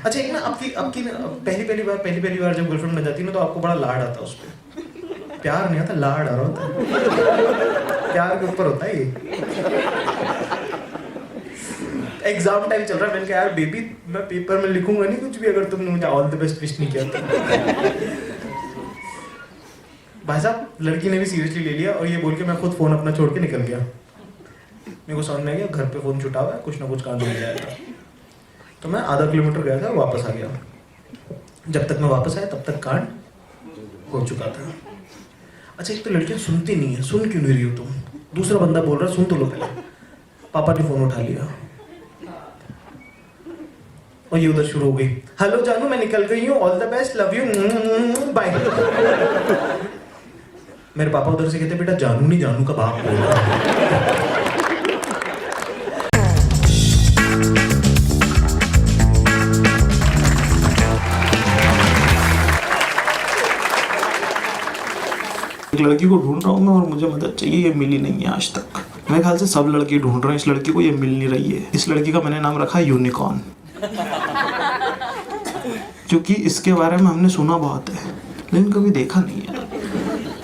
अच्छा एक ना आपकी पहली बार जब गर्लफ्रेंड बन जाती है ना तो आपको बड़ा लाड आता है उस पर, प्यार नहीं आता, लाड आ रहा होता है, प्यार के ऊपर होता है ये। एग्जाम टाइम चल रहा है, मैंने कहा यार बेबी मैं पेपर में लिखूंगा नहीं कुछ भी अगर तुमने मुझे ऑल द बेस्ट विश नहीं किया तो। भाई साहब लड़की ने भी सीरियसली ले लिया और ये बोल के मैं खुद फोन अपना छोड़ के निकल गया। मेरे को समझ में आ गया घर पे फोन छुटा हुआ है, कुछ ना कुछ कांड हो जाएगा। तो मैं आधा किलोमीटर गया था, वापस आ गया। जब तक मैं वापस आया तब तक कांड हो चुका था। अच्छा एक तो लड़कियां सुनती नहीं है, सुन क्यों नहीं रही हो तुम? दूसरा बंदा बोल रहा है सुन तो लो पहले। पापा ने फोन उठा लिया और ये उधर शुरू हो गई, हेलो जानू मैं निकल गई हूँ, all the best, love you, bye. मेरे पापा उधर से कहते बेटा जानू नहीं जानू का बाप बोल रहा है। एक लड़की को ढूंढ रहा हूँ मैं और मुझे मदद चाहिए, ये मिली नहीं है आज तक। मेरे ख्याल से सब लड़की ढूंढ रहे हैं इस लड़की को, ये मिल नहीं रही है। इस लड़की का मैंने नाम रखा यूनिकॉर्न, क्योंकि इसके बारे में हमने सुना बहुत है लेकिन कभी देखा नहीं है।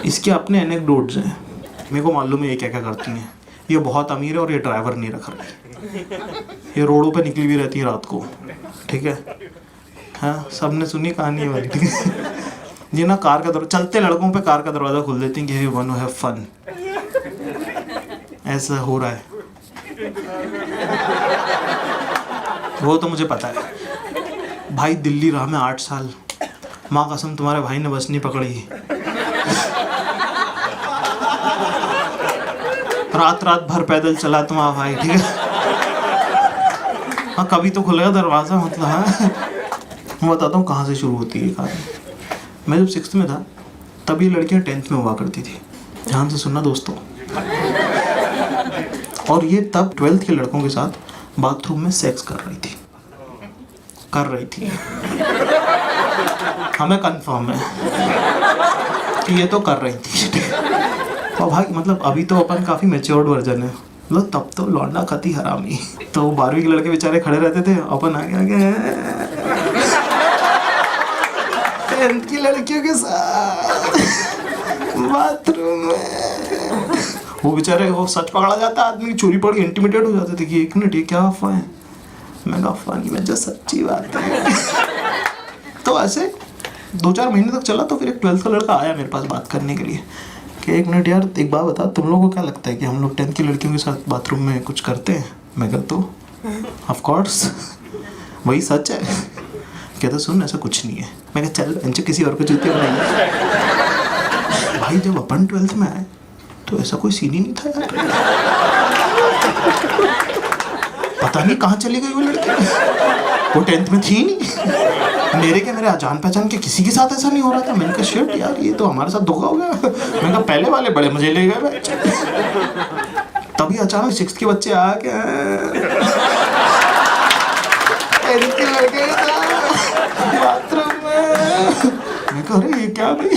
इसके अपने एनेक्डोट्स हैं, मेरे को मालूम है ये क्या क्या करती हैं। ये बहुत अमीर है और ये ड्राइवर नहीं रख रही, ये रोडों पे निकली भी रहती है रात को, ठीक है। हाँ सबने सुनी कहानी वाली, ठीक है। ये ना कार का दरवाजा, चलते लड़कों पे कार का दरवाजा खोल देती हैं कि वन हैव फन, ऐसा हो रहा है। वो तो मुझे पता है भाई, दिल्ली रहा मैं 8 साल, माँ कसम तुम्हारे भाई ने बस नहीं पकड़ी। रात भर पैदल चला तुम्हारा भाई, ठीक है। हाँ कभी तो खुलेगा दरवाजा, मतलब हाँ। मैं बताता हूँ कहाँ से शुरू होती है कहानी। मैं जब 6th में था तब ये लड़कियाँ 10th में हुआ करती थी, ध्यान से सुनना दोस्तों। और ये तब 12th के लड़कों के साथ बाथरूम में सेक्स कर रही थी। हमें कंफर्म है कि ये तो कर रही थी। और भाई मतलब अभी तो अपन काफ़ी मैच्योर्ड वर्जन है, मतलब तब तो लौंडा खती हरामी। तो 12वीं के लड़के बेचारे खड़े रहते थे, अपन आगे 10th की लड़कियों के साथ बाथरूम में। वो बेचारे वो सच पकड़ा जाता, आदमी की चोरी पड़ी, इंटिमिडेट हो जाते थे कि एक मिनट ये क्या अफवाह है। मैं अफवाह नहीं, मैं जो सच्ची बात है। तो ऐसे 2-4 महीने तक चला, तो फिर एक 12th का लड़का आया मेरे पास बात करने के लिए कि एक मिनट यार एक बात बता, तुम लोगों को क्या लगता है कि हम लोग 10th की लड़कियों के साथ बाथरूम में कुछ करते हैं? मैं कहता हूँ ऑफ कोर्स वही सच है। कहता सुन ऐसा कुछ नहीं है। मैं कहा चल अंचे किसी और को जूते बनाएंगे। भाई जब अपन 12th में आए तो ऐसा कोई सीन ही नहीं था यार। पता नहीं कहाँ चली गई वो लड़की, वो 10th में थी नहीं। मेरे जान पहचान के किसी के साथ ऐसा नहीं हो रहा था। मैंने कहा शिट यार ये तो हमारे साथ धोखा हो गया। मैंने कहा पहले वाले बड़े मजे ले गए। तभी अचानक 6th के बच्चे आ के बाथरूम में। मैं कह रही ये क्या भाई,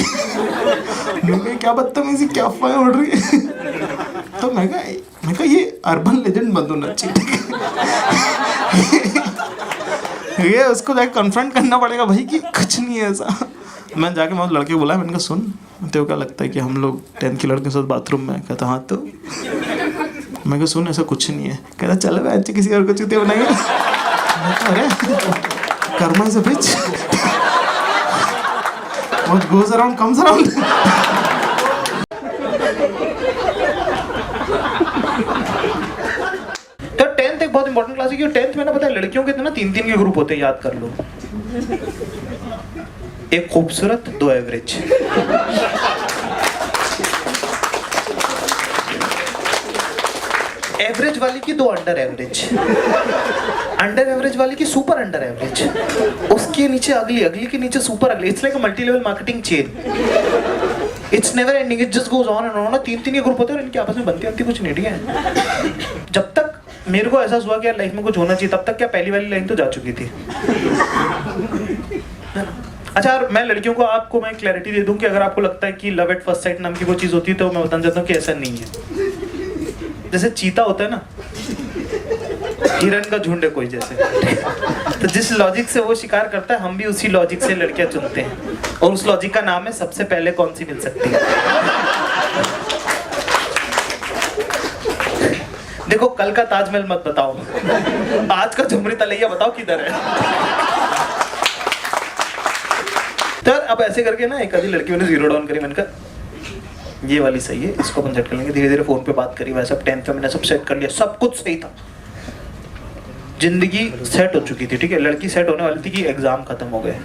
मैं क्या बदतमीजी, क्या अफवाहें उड़ रही है। तो मैं कहा ये अर्बन लेजेंड बंद होना चाहिए। ये उसको जाके कन्फ्रंट करना पड़ेगा भाई कि कुछ नहीं है ऐसा। मैं जाके मैं लड़के को बुलाया, मैंने कहा सुन तेरे को क्या लगता है कि हम लोग 10th के लड़के के साथ बाथरूम में? कहता हाँ तो। मैं कहा सुन ऐसा कुछ नहीं है। कहता चलो मैं अच्छे किसी और को चूतिया बनाएंगे। अरे karma is a bitch, what goes around comes around. तो 10th एक बहुत इंपॉर्टेंट क्लास है क्योंकि 10th में ना पता है लड़कियों के ना 3 के ग्रुप होते हैं, याद कर लो। एक खूबसूरत, 2 एवरेज। एवरेज वाली की 2 अंडर एवरेज, अंडर एवरेज वाली की सुपर अंडर एवरेज, उसके नीचे अगली, अगली के नीचे सुपर अगली। It's like a multi level marketing chain, it's never ending, it just goes on and on. 3 के ग्रुप होते हैं और इनके आपस में बनती कुछ नहीं, ठीक है। जब तक मेरे को एहसास हुआ कि यार लाइफ में कुछ होना चाहिए, तब तक क्या पहली वाली लाइन तो जा चुकी थी। अच्छा यार मैं लड़कियों को आपको मैं क्लैरिटी दे दूं कि अगर आपको लगता है कि लव एट फर्स्ट साइट नाम की कोई चीज होती है तो मैं बताना चाहता हूँ कि ऐसा नहीं है। जैसे चीता होता है ना, हिरन का झुंड है कोई जैसे। तो जिस लॉजिक से वो शिकार करता है, हम भी उसी लॉजिक से लड़कियां चुनते हैं, और उस लॉजिक का नाम है सबसे पहले कौन सी मिल सकती है। देखो कल का ताजमहल मत बताओ, आज का झुमरी तलैया बताओ किधर है। तो अब ऐसे करके ना एक आधी लड़कियों ने जीरो डाउन करी, मैंने कहा ये वाली सही है, इसको अपन सेट कर लेंगे। धीरे धीरे फोन पे बात करी, वैसे 10th में मैंने सब सेट कर लिया, सब कुछ सही था, जिंदगी सेट हो चुकी थी। ठीक है, लड़की सेट होने वाली थी कि एग्जाम खत्म हो गए।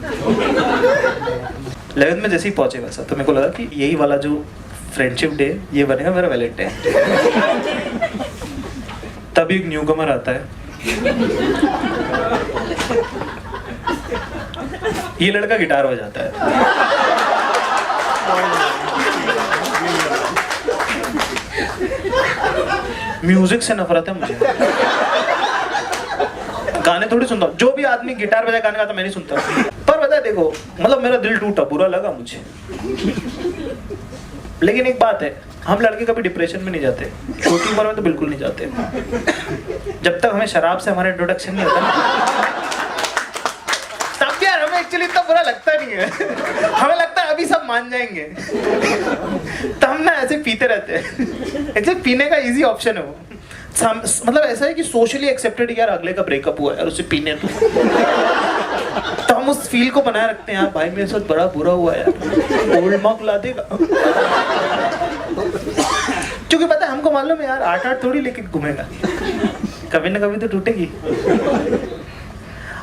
11th में जैसे ही पहुंचे वैसा, तो मेरे को लगा कि यही वाला जो फ्रेंडशिप डे ये बनेगा मेरा वैलेंटाइन। तभी एक न्यू कमर आता है, ये लड़का गिटार बजाता है। म्यूजिक से नफरत है मुझे, गाने थोड़ी सुनता हूँ, जो भी आदमी गिटार बजा गाने गाता मैं नहीं सुनता। पर पता है देखो, मतलब मेरा दिल टूटा, बुरा लगा मुझे। लेकिन एक बात है, हम लड़के कभी डिप्रेशन में नहीं जाते, छोटी उम्र में तो बिल्कुल नहीं जाते, जब तक हमें शराब से हमारा इंट्रोडक्शन नहीं होता ना, तब यार हमें एक्चुअली इतना बुरा लगता नहीं है। हमें लगता है अभी सब मान जाएंगे, तो हम ना ऐसे पीते रहते हैं। एक्चुअली पीने का इजी ऑप्शन है वो, मतलब ऐसा है कि सोशली एक्सेप्टेड, यार अगले का ब्रेकअप हुआ है और उसे पीने दो, तो हम उस फील को बनाए रखते हैं, यार भाई मेरे साथ बड़ा बुरा हुआ है यार, ओल्ड मॉक ला देगा। क्योंकि पता है हमको मालूम है यार, 8-8 थोड़ी लेके घूमेगा, कभी ना कभी तो टूटेगी।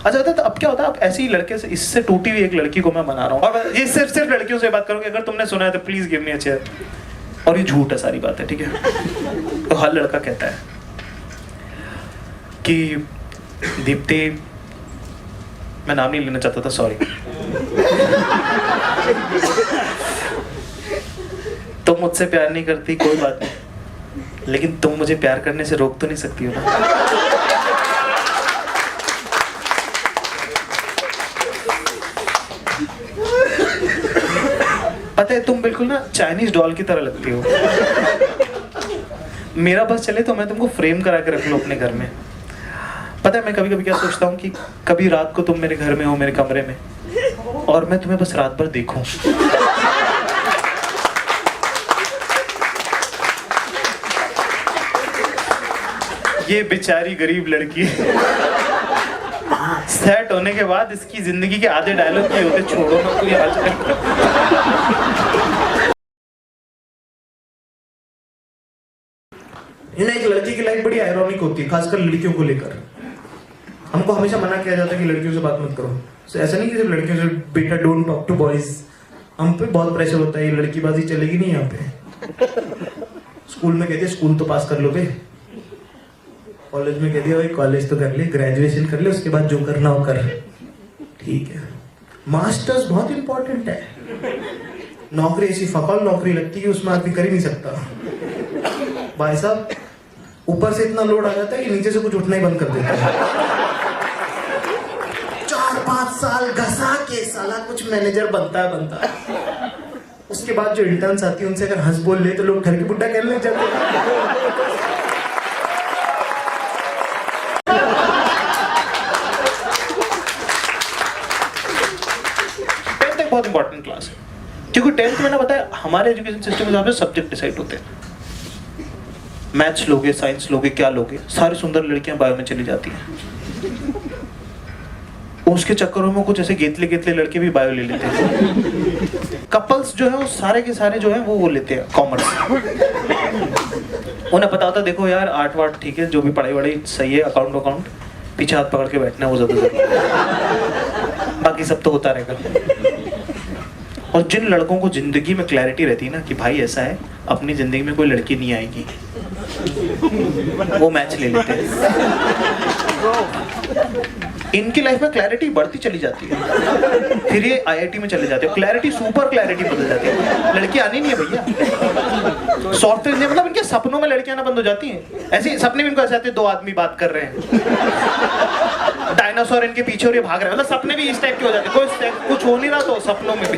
अच्छा होता है, तो अब क्या होता है, अब ऐसे ही लड़के से, इससे टूटी हुई एक लड़की को मैं मना रहा हूँ, और ये सिर्फ लड़कियों से बात करूँगी, अगर तुमने सुना है तो please give me a chair. और ये झूठ है सारी बात है, ठीक है। तो हर लड़का कहता है कि दीप्ति, मैं नाम नहीं लेना चाहता था, सॉरी, तुम मुझसे प्यार नहीं करती, कोई बात नहीं, लेकिन तुम मुझे प्यार करने से रोक तो नहीं सकती हो ना। पता है तुम बिल्कुल ना चाइनीज डॉल की तरह लगती हो। मेरा बस चले तो मैं तुमको फ्रेम करा के रख लूं अपने घर में। पता है मैं कभी कभी क्या सोचता हूँ कि कभी रात को तुम मेरे घर में हो, मेरे कमरे में, और मैं तुम्हें बस रात भर देखूं। ये बेचारी गरीब लड़की सेट होने के बाद इसकी जिंदगी के आधे डायलॉग ये होते, छोड़ो ना कोई आज तक। एक लड़की की लाइफ बड़ी आयरॉनिक होती है, खासकर लड़कियों को लेकर। हमको हमेशा मना किया जाता है कि लड़कियों से बात मत करो। ऐसा नहीं कि सिर्फ लड़कियों से, बेटा डोंट टॉक टू बॉयज। हम पे बहुत प्रेशर होता है, ये लड़कीबाजी चलेगी नहीं यहाँ पे। स्कूल में कहते स्कूल तो पास कर लो बे, कॉलेज में कहते भाई कॉलेज तो कर ले, ग्रेजुएशन कर ले, उसके बाद जो करना हो कर, ठीक है। मास्टर्स बहुत इंपॉर्टेंट है। नौकरी ऐसी फकौल नौकरी लगती है उसमें आदमी कर ही नहीं सकता भाई साहब। ऊपर से इतना लोड आ जाता है कि नीचे से कुछ उठना ही बंद कर देता है। 4-5 साल घसा के साला कुछ मैनेजर बनता है। उसके बाद जो इंटर्न्स आती है उनसे अगर हंस बोल ले तो लोग घर की बुड्ढा कहने लग जाते हैं। बहुत इंपॉर्टेंट क्लास है, क्योंकि 10th में ना बताया हमारे एजुकेशन सिस्टम में जहाँ पे सब्जेक्ट डिसाइड होते हैं। मैथ्स लोगे, साइंस लोगे, क्या लोगे, सारी सुंदर लड़कियां बायो में चली जाती हैं। उसके चक्करों में कुछ ऐसे गेतले गेतले लड़के भी बायो ले लेते हैं। कपल्स जो है वो सारे के सारे जो है वो लेते हैं कॉमर्स। उन्हें पता होता देखो यार 8 ठीक है, जो भी पढ़ाई वढ़ाई सही है, अकाउंट पीछे हाथ पकड़ के बैठना है वो ज्यादा जरूरी है, बाकी सब तो होता रहेगा। और जिन लड़कों को जिंदगी में क्लैरिटी रहती है ना कि भाई ऐसा है, अपनी जिंदगी में कोई लड़की नहीं आएगी, वो मैच ले लेते हैं। इनकी लाइफ में क्लैरिटी बढ़ती चली जाती है, फिर ये आईआईटी में चले जाते हैं, क्लैरिटी सुपर क्लैरिटी बदल जाती है। लड़की आनी नहीं है भैया, सॉफ्टवेयर इंजीनियर, मतलब इनके सपनों में लड़कियां आना बंद हो जाती हैं। ऐसे सपने भी इनको ऐसे आते हैं, 2 आदमी बात कर रहे हैं, डायनासोर इनके पीछे और ये भाग रहे हैं, मतलब सपने भी इस टाइप के हो जाते हैं। कोई कुछ हो नहीं रहा तो सपनों में भी।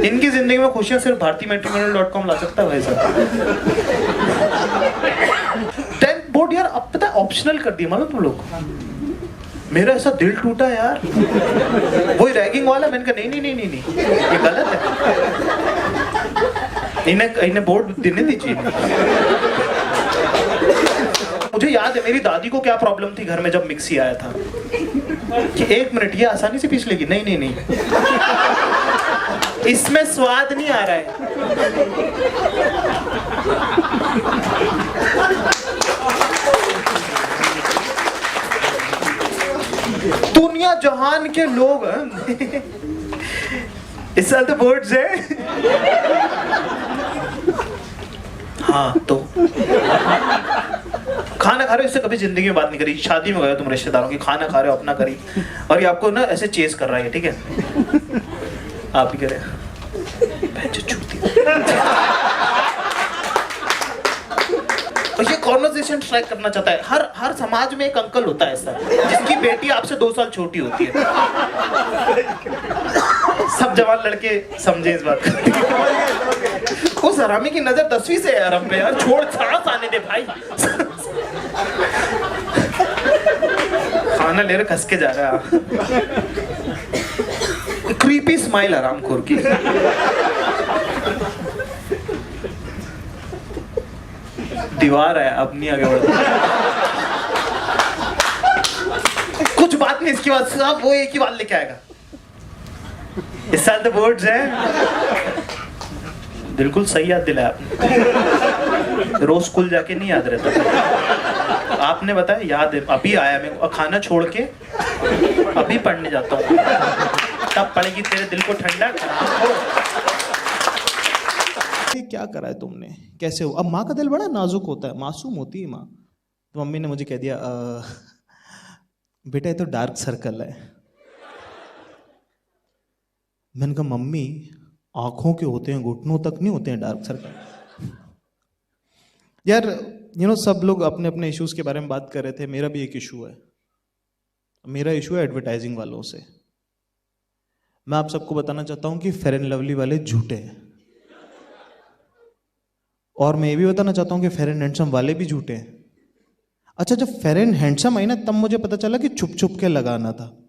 इनकी जिंदगी में खुशियां सिर्फ भारतीmatrimonial.com ला सकता है भाई साहब। 10th बोर्ड यार, अब पता इमोशनल कर दिया मालूम तुम लोग। मेरा ऐसा दिल टूटा यार, वही रैगिंग वाला। मैंने कहा नहीं नहीं नहीं नहीं, ये गलत है, इन्हें बोर्ड देने दीजिए। मुझे याद है मेरी दादी को क्या प्रॉब्लम थी घर में जब मिक्सी आया था, कि 1 मिनट ये आसानी से पीस लेगी। नहीं नहीं नहीं, इसमें स्वाद नहीं आ रहा है। दुनिया जहान के लोग इस साल तो वर्ड्स है। हाँ तो खाना खा रहे हो, इससे कभी जिंदगी में बात नहीं करी। शादी में गए तुम रिश्तेदारों की, खाना खा रहे हो अपना करी, और ये आपको ना ऐसे चेस कर रहा है, ठीक है, आप ही करें और ये कॉन्वर्सेशन ट्रैक करना चाहता है। हर समाज में एक अंकल होता है ऐसा, जिसकी बेटी आपसे 2 साल छोटी होती है। सब जवान लड़के समझे इस बात को। उस हरामी की नजर 10वीं से है यार हम पे यार, छोड़ सांस आने दे भाई। खाना ले रहे कस के जा रहा है। क्रीपी स्माइल हरामखोर की। दीवार है, अब नहीं आगे बढ़ता। कुछ बात नहीं, इसके बाद सब वो एक ही बात लेके आएगा। इस साल तो वर्ड्स है। बिल्कुल सही याद दिलाया आपने। रोज स्कूल जाके नहीं याद रहता। आपने बताया याद है, अभी आया मैं खाना छोड़ के, अभी पढ़ने जाता हूँ, तब पड़ेगी तेरे दिल को ठंडा। क्या करा है तुमने, कैसे हो? अब माँ का दिल बड़ा नाजुक होता है, मासूम होती है माँ। तो मम्मी ने मुझे कह दिया बेटा ये तो डार्क सर्कल है। मैंने कहा मम्मी आंखों के होते हैं, घुटनों तक नहीं होते हैं डार्क सर्कल। यार सब लोग अपने अपने इश्यूज के बारे में बात कर रहे थे। मेरा भी एक इशू है, मेरा इशू है एडवर्टाइजिंग वालों से। मैं आप सबको बताना चाहता हूं कि फेयर एंड लवली वाले झूठे हैं, और मैं ये भी बताना चाहता हूं कि फेयर एंड हैंडसम वाले भी झूठे हैं। अच्छा, जब फेयर एंड हैंडसम आई ना, तब मुझे पता चला कि छुप छुप के लगाना था।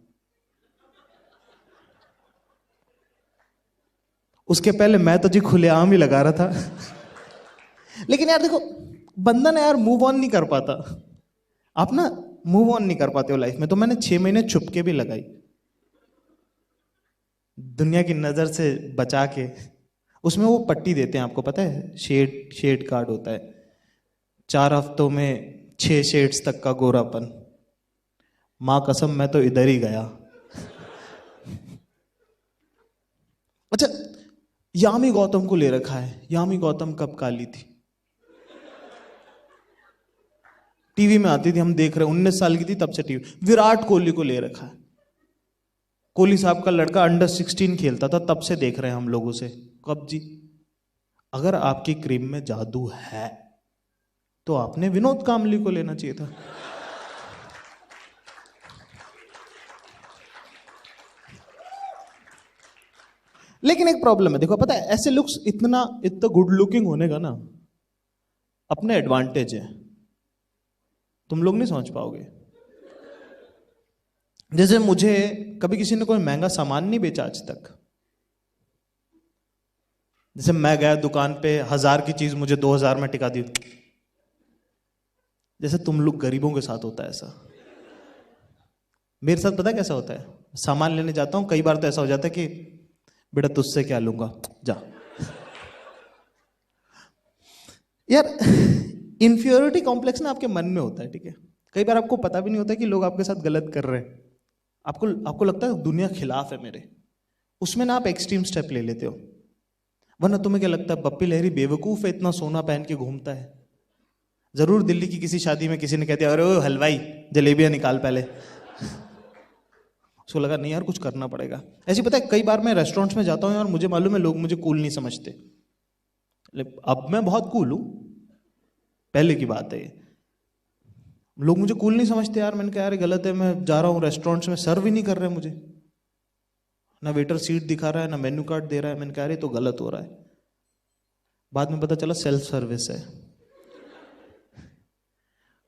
उसके पहले मैं तो जी खुलेआम ही लगा रहा था। लेकिन यार देखो, बंदा ना यार मूव ऑन नहीं कर पाता। आप ना मूव ऑन नहीं कर पाते हो लाइफ में। तो मैंने 6 महीने छुप के भी लगाई, दुनिया की नजर से बचा के। उसमें वो पट्टी देते हैं, आपको पता है, शेड कार्ड होता है। 4 हफ्तों में 6 शेड्स तक का गोरापन। मां कसम मैं तो इधर ही गया। अच्छा, यामी गौतम को ले रखा है। यामी गौतम कब काली थी, टीवी में आती थी, हम देख रहे हैं, 19 साल की थी तब से टीवी। विराट कोहली को ले रखा है। कोहली साहब का लड़का अंडर 16 खेलता था, तब से देख रहे हैं हम लोगों से। कब जी? अगर आपकी क्रीम में जादू है तो आपने विनोद कामली को लेना चाहिए था। लेकिन एक प्रॉब्लम है, देखो पता है, ऐसे लुक्स इतना गुड लुकिंग होने का ना अपने एडवांटेज है, तुम लोग नहीं समझ पाओगे। जैसे मुझे कभी किसी ने कोई महंगा सामान नहीं बेचा आज तक। जैसे मैं गया दुकान पे, 1000 की चीज मुझे 2000 में टिका दी। जैसे तुम लोग गरीबों के साथ होता है ऐसा। मेरे साथ पता है कैसा होता है, सामान लेने जाता हूं, कई बार तो ऐसा हो जाता है कि बेटा तुझसे क्या लूंगा, जा। यार इंफीरियोरिटी कॉम्प्लेक्स ना आपके मन में होता है, ठीक है। कई बार आपको पता भी नहीं होता कि लोग आपके साथ गलत कर रहे हैं। आपको लगता है दुनिया खिलाफ है मेरे। उसमें ना आप एक्सट्रीम स्टेप ले लेते हो। वरना तुम्हें क्या लगता है बप्पी लहरी बेवकूफ है, इतना सोना पहन के घूमता है? जरूर दिल्ली की किसी शादी में किसी ने कहते अरे ओ हलवाई जलेबियां निकाल पहले। उसको लगा नहीं यार कुछ करना पड़ेगा। ऐसे पता है, कई बार मैं रेस्टोरेंट्स में जाता हूँ और मुझे मालूम है लोग मुझे कूल नहीं समझते। अब मैं बहुत कूल हूं, पहले की बात है ये। लोग मुझे कूल नहीं समझते यार। मैंने कहा यार गलत है, मैं जा रहा हूँ रेस्टोरेंट्स में, सर्व ही नहीं कर रहे मुझे, ना वेटर सीट दिखा रहा है ना मेन्यू कार्ड दे रहा है। मैंने कहा ये तो गलत हो रहा है। बाद में पता चला सेल्फ सर्विस है।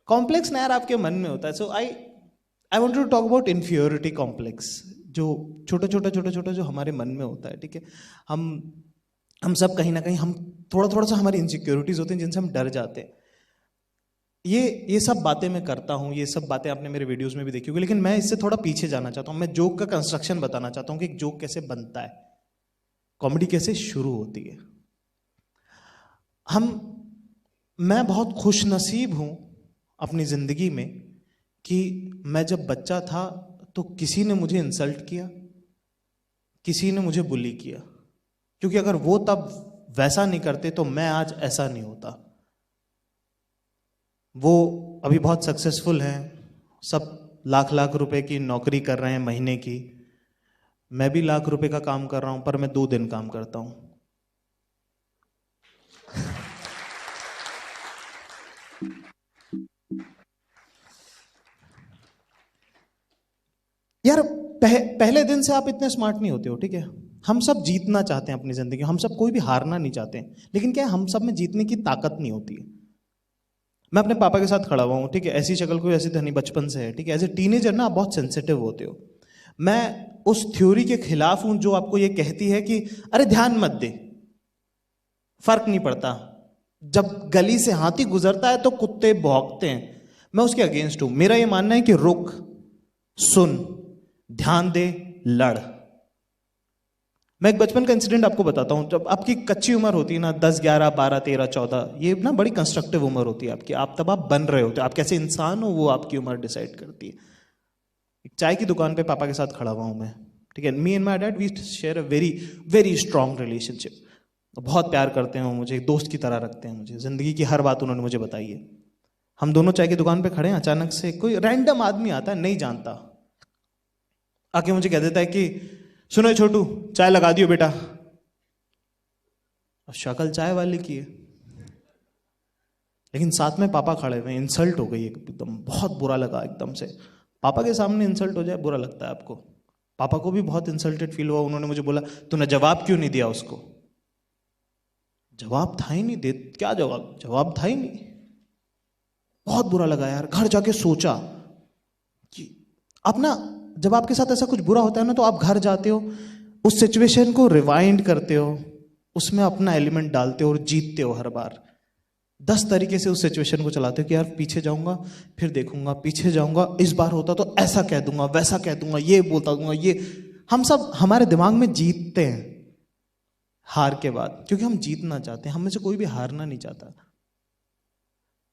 कॉम्प्लेक्स ना यार आपके मन में होता है. So I want to talk about inferiority complex, जो छोटा जो हमारे मन में होता है. ठीक है, हम सब कहीं ना कहीं हम थोड़ा सा हमारी इनसिक्योरिटीज होती हैं जिनसे हम डर जाते हैं. ये सब बातें मैं करता हूँ, ये सब बातें आपने मेरे वीडियोस में भी देखी होगी, लेकिन मैं इससे थोड़ा पीछे जाना चाहता हूँ. मैं जोक का कंस्ट्रक्शन बताना चाहता हूँ कि एक जोक कैसे बनता है, कॉमेडी कैसे शुरू होती है. मैं बहुत खुश नसीब हूँ अपनी जिंदगी में कि मैं जब बच्चा था तो किसी ने मुझे इंसल्ट किया, किसी ने मुझे बुली किया, क्योंकि अगर वो तब वैसा नहीं करते तो मैं आज ऐसा नहीं होता. वो अभी बहुत सक्सेसफुल हैं, सब लाख रुपए की नौकरी कर रहे हैं महीने की. मैं भी लाख रुपए का काम कर रहा हूं, पर मैं 2 दिन काम करता हूं. यार पहले दिन से आप इतने स्मार्ट नहीं होते हो. ठीक है, हम सब जीतना चाहते हैं अपनी जिंदगी, हम सब कोई भी हारना नहीं चाहते हैं, लेकिन क्या है, हम सब में जीतने की ताकत नहीं होती है. मैं अपने पापा के साथ खड़ा हुआ हूँ. ठीक है, ऐसी शक्ल कोई ऐसी तो नहीं, बचपन से है. ठीक है, एज ए टीनेजर ना आप बहुत सेंसिटिव होते हो. मैं उस थ्योरी के खिलाफ हूं जो आपको ये कहती है कि अरे ध्यान मत दे, फर्क नहीं पड़ता, जब गली से हाथी गुजरता है तो कुत्ते भौंकते हैं. मैं उसके अगेंस्ट हूं. मेरा ये मानना है कि रुक, सुन, ध्यान दे, लड़. मैं एक बचपन का इंसिडेंट आपको बताता हूं. जब आपकी कच्ची उम्र होती है ना, 10, 11, 12, 13, 14, ये ना बड़ी कंस्ट्रक्टिव उम्र होती है आपकी. तब आप बन रहे होते हो, आप कैसे इंसान हो वो आपकी उम्र डिसाइड करती है. एक चाय की दुकान पे पापा के साथ खड़ा हुआ हूं मैं. ठीक है, me and my dad we share a very very strong relationship. बहुत प्यार करते हैं वो मुझे, एक दोस्त की तरह रखते हैं मुझे. जिंदगी की हर बात उन्होंने मुझे बताई है. हम दोनों चाय की दुकान पे खड़े हैं, अचानक से कोई रैंडम आदमी आता है, नहीं जानता, आके मुझे कह देता है कि सुनो छोटू, चाय लगा दियो बेटा. और शक्ल चाय वाले की है, लेकिन साथ में पापा खड़े हुए. इंसल्ट हो गई एकदम, बहुत बुरा लगा एकदम से. पापा के सामने इंसल्ट हो जाए बुरा लगता है आपको. पापा को भी बहुत इंसल्टेड फील हुआ. उन्होंने मुझे बोला तूने जवाब क्यों नहीं दिया उसको. जवाब था ही नहीं, दे क्या जवाब था ही नहीं. बहुत बुरा लगा यार. घर जाके सोचा कि अपना, जब आपके साथ ऐसा कुछ बुरा होता है ना, तो आप घर जाते हो, उस सिचुएशन को रिवाइंड करते हो, उसमें अपना एलिमेंट डालते हो और जीतते हो हर बार. 10 तरीके से उस सिचुएशन को चलाते हो कि यार पीछे जाऊंगा, फिर देखूंगा, पीछे जाऊंगा, इस बार होता तो ऐसा कह दूंगा, वैसा कह दूंगा, ये बोलता दूंगा, ये. हम सब हमारे दिमाग में जीतते हैं हार के बाद, क्योंकि हम जीतना चाहते हैं. हम में से कोई भी हारना नहीं चाहता.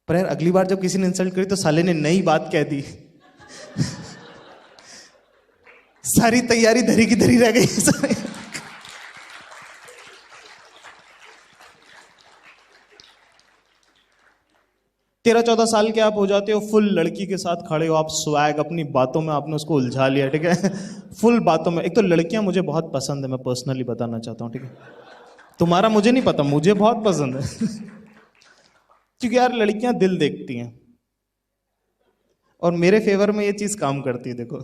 पर यार अगली बार जब किसी ने इंसल्ट करी तो साले ने नई बात कह दी. सारी तैयारी धरी की धरी रह गई. 13-14 साल के आप हो जाते हो, फुल लड़की के साथ खड़े हो, आप स्वैग, अपनी बातों में आपने उसको उलझा लिया. ठीक है, फुल बातों में. एक तो लड़कियां मुझे बहुत पसंद है, मैं पर्सनली बताना चाहता हूँ. ठीक है, तुम्हारा मुझे नहीं पता, मुझे बहुत पसंद है. क्योंकि यार लड़कियां दिल देखती हैं, और मेरे फेवर में ये चीज काम करती है. देखो,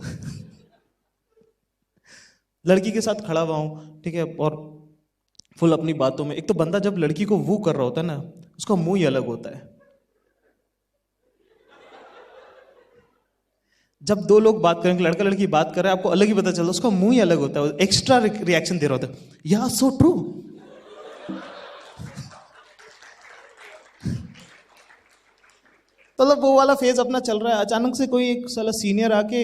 लड़की के साथ खड़ा हुआ हूं, ठीक है, और फुल अपनी बातों में. एक तो बंदा जब लड़की को वो कर रहा होता है ना, उसका मुंह ही अलग होता है. जब 2 लोग बात करेंगे, लड़का लड़की बात कर रहे हैं, आपको अलग ही पता चलता है, उसका मुंह ही अलग होता है, एक्स्ट्रा रिएक्शन दे रहा होता है. या सो ट्रू. मतलब वो वाला फेज अपना चल रहा है. अचानक से कोई एक साला सीनियर आके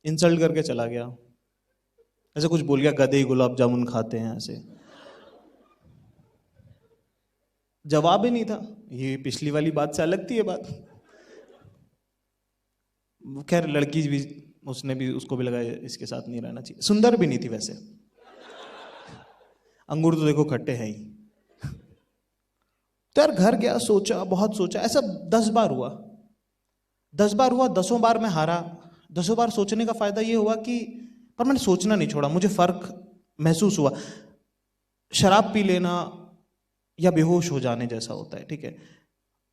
इंसल्ट करके चला गया, ऐसे कुछ बोल गया, गधे गुलाब जामुन खाते हैं, ऐसे. जवाब ही नहीं था. ये पिछली वाली बात से अलग थी ये बात. खैर लड़की भी, उसने भी, उसको भी लगा इसके साथ नहीं रहना चाहिए. सुंदर भी नहीं थी वैसे. अंगूर तो देखो खट्टे हैं ही. तो यार घर गया, सोचा, बहुत सोचा. ऐसा 10 बार हुआ. 10 बार मैं हारा. 10 बार सोचने का फायदा ये हुआ कि, पर मैंने सोचना नहीं छोड़ा. मुझे फर्क महसूस हुआ. शराब पी लेना या बेहोश हो जाने जैसा होता है. ठीक है,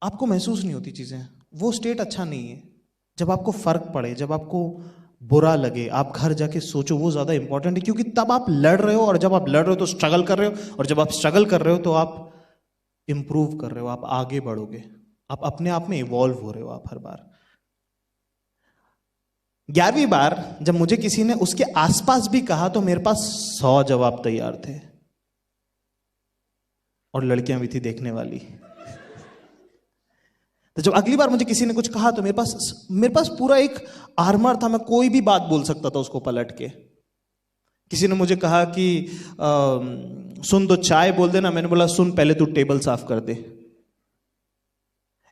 आपको महसूस नहीं होती चीजें. वो स्टेट अच्छा नहीं है. जब आपको फर्क पड़े, जब आपको बुरा लगे, आप घर जाके सोचो, वो ज्यादा इंपॉर्टेंट है. क्योंकि तब आप लड़ रहे हो, और जब आप लड़ रहे हो तो स्ट्रगल कर रहे हो, और जब आप स्ट्रगल कर रहे हो तो आप इंप्रूव कर रहे हो, आप आगे बढ़ोगे. आप अपने आप में इवॉल्व हो रहे हो आप हर बार। 11वीं बार जब मुझे किसी ने उसके आसपास भी कहा तो मेरे पास 100 जवाब तैयार थे, और लड़कियां भी थी देखने वाली। तो जब अगली बार मुझे किसी ने कुछ कहा तो मेरे पास पूरा एक आर्मर था, मैं कोई भी बात बोल सकता था उसको पलट के। किसी ने मुझे कहा कि सुन तो चाय बोल देना, मैंने बोला सुन पहले तू टेबल साफ कर दे।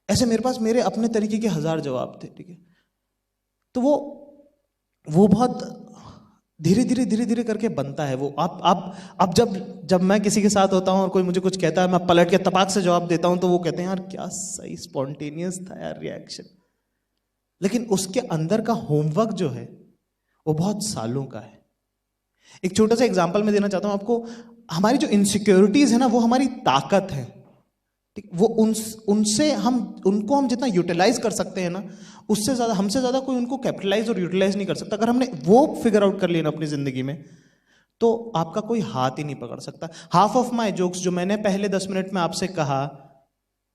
ऐसे मेरे पास मेरे अपने तरीके के 1000 जवाब थे, ठीक है। तो वो बहुत धीरे धीरे करके बनता है वो। आप जब मैं किसी के साथ होता हूं और कोई मुझे कुछ कहता है, मैं पलट के तपाक से जवाब देता हूं, तो वो कहते हैं यार क्या सही स्पॉन्टेनियस था यार रिएक्शन। लेकिन उसके अंदर का होमवर्क जो है वो बहुत सालों का है। एक छोटा सा एग्जांपल मैं देना चाहता हूं आपको। हमारी जो इनसिक्योरिटीज है ना, वो हमारी ताकत है, ठीक। वो उनको हम जितना यूटिलाइज कर सकते हैं ना, उससे ज्यादा हमसे ज्यादा कोई उनको कैपिटलाइज और यूटिलाइज नहीं कर सकता। अगर हमने वो फिगर आउट कर लिया ना अपनी जिंदगी में, तो आपका कोई हाथ ही नहीं पकड़ सकता। हाफ ऑफ माई जोक्स जो मैंने पहले 10 मिनट में आपसे कहा,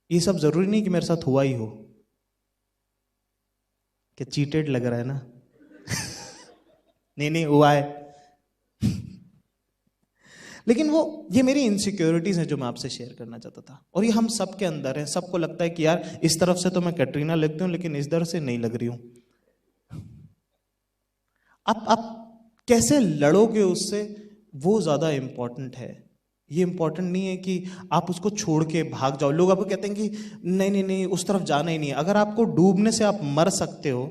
ये सब जरूरी नहीं कि मेरे साथ हुआ ही हो। क्या चीटेड लग रहा है ना? नहीं हुआ है। लेकिन ये मेरी इनसिक्योरिटीज हैं जो मैं आपसे शेयर करना चाहता था। और ये हम सब के अंदर है। सबको लगता है कि यार इस तरफ से तो मैं कैटरीना लगती हूं, लेकिन इस तरफ से नहीं लग रही हूं। आप कैसे लड़ोगे उससे, वो ज्यादा इंपॉर्टेंट है। ये इंपॉर्टेंट नहीं है कि आप उसको छोड़ के भाग जाओ। लोग आपको कहते हैं कि नहीं उस तरफ जाना ही नहीं है। अगर आपको डूबने से आप मर सकते हो,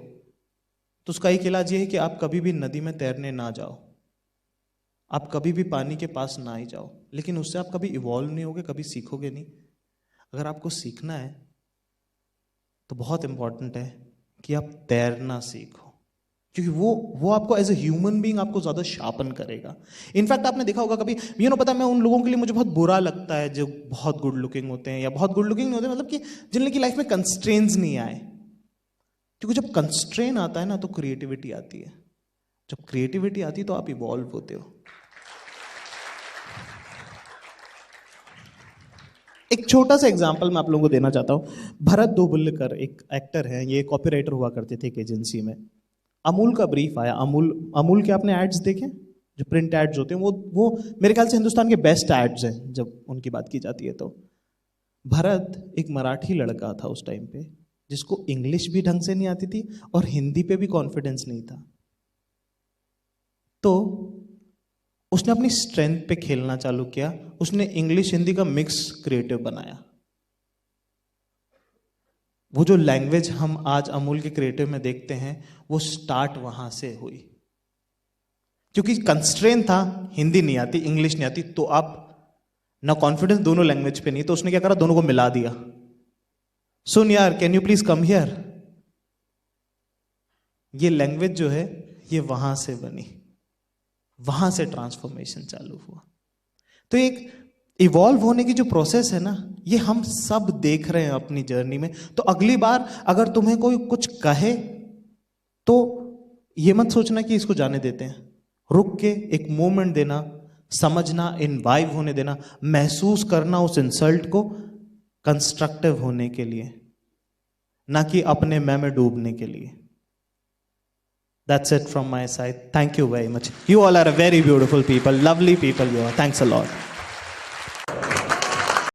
तो उसका एक इलाज ये है कि आप कभी भी नदी में तैरने ना जाओ, आप कभी भी पानी के पास ना ही जाओ। लेकिन उससे आप कभी इवॉल्व नहीं होगे, कभी सीखोगे नहीं। अगर आपको सीखना है तो बहुत इंपॉर्टेंट है कि आप तैरना सीखो, क्योंकि वो आपको एज ए ह्यूमन बीइंग आपको ज्यादा शार्पन करेगा। इनफैक्ट आपने देखा होगा कभी, पता है, मैं उन लोगों के लिए मुझे बहुत बुरा लगता है जो बहुत गुड लुकिंग होते हैं, या बहुत गुड लुकिंग नहीं होते, मतलब कि जिनकी लाइफ में कंस्ट्रेंट्स नहीं आए। क्योंकि जब कंस्ट्रेन आता है ना, तो क्रिएटिविटी आती है। जब क्रिएटिविटी आती है तो आप इवॉल्व होते हो। एक छोटा सा एग्जांपल मैं आप लोगों को देना चाहता हूं। भरत दोबुल्लेकर एक एक्टर हैं, ये कॉपीराइटर हुआ करते थे एक एजेंसी में। अमूल का ब्रीफ आया। अमूल के आपने एड्स देखे, जो प्रिंट एड्स होते हैं, वो मेरे ख्याल से हिंदुस्तान के बेस्ट एड्स हैं जब उनकी बात की जाती है। तो भरत एक मराठी लड़का था उस टाइम पे, जिसको इंग्लिश भी ढंग से नहीं आती थी और हिंदी पे भी कॉन्फिडेंस नहीं था। तो उसने अपनी स्ट्रेंथ पे खेलना चालू किया। उसने इंग्लिश हिंदी का मिक्स क्रिएटिव बनाया। वो जो लैंग्वेज हम आज अमूल के क्रिएटिव में देखते हैं, वो स्टार्ट वहां से हुई। क्योंकि कंस्ट्रेन था, हिंदी नहीं आती, इंग्लिश नहीं आती, तो आप ना कॉन्फिडेंस दोनों लैंग्वेज पे नहीं, तो उसने क्या करा, दोनों को मिला दिया। सुन यार, can you please come here. ये लैंग्वेज जो है ये वहां से बनी, वहां से ट्रांसफॉर्मेशन चालू हुआ। तो एक इवॉल्व होने की जो प्रोसेस है ना, ये हम सब देख रहे हैं अपनी जर्नी में। तो अगली बार अगर तुम्हें कोई कुछ कहे, तो ये मत सोचना कि इसको जाने देते हैं। रुक के एक मोमेंट देना, समझना, इनवाइव होने देना, महसूस करना उस इंसल्ट को, कंस्ट्रक्टिव होने के लिए, ना कि अपने मैं में डूबने के लिए। That's it from my side. Thank you very much. You all are a very beautiful people, lovely people you are. Thanks a lot.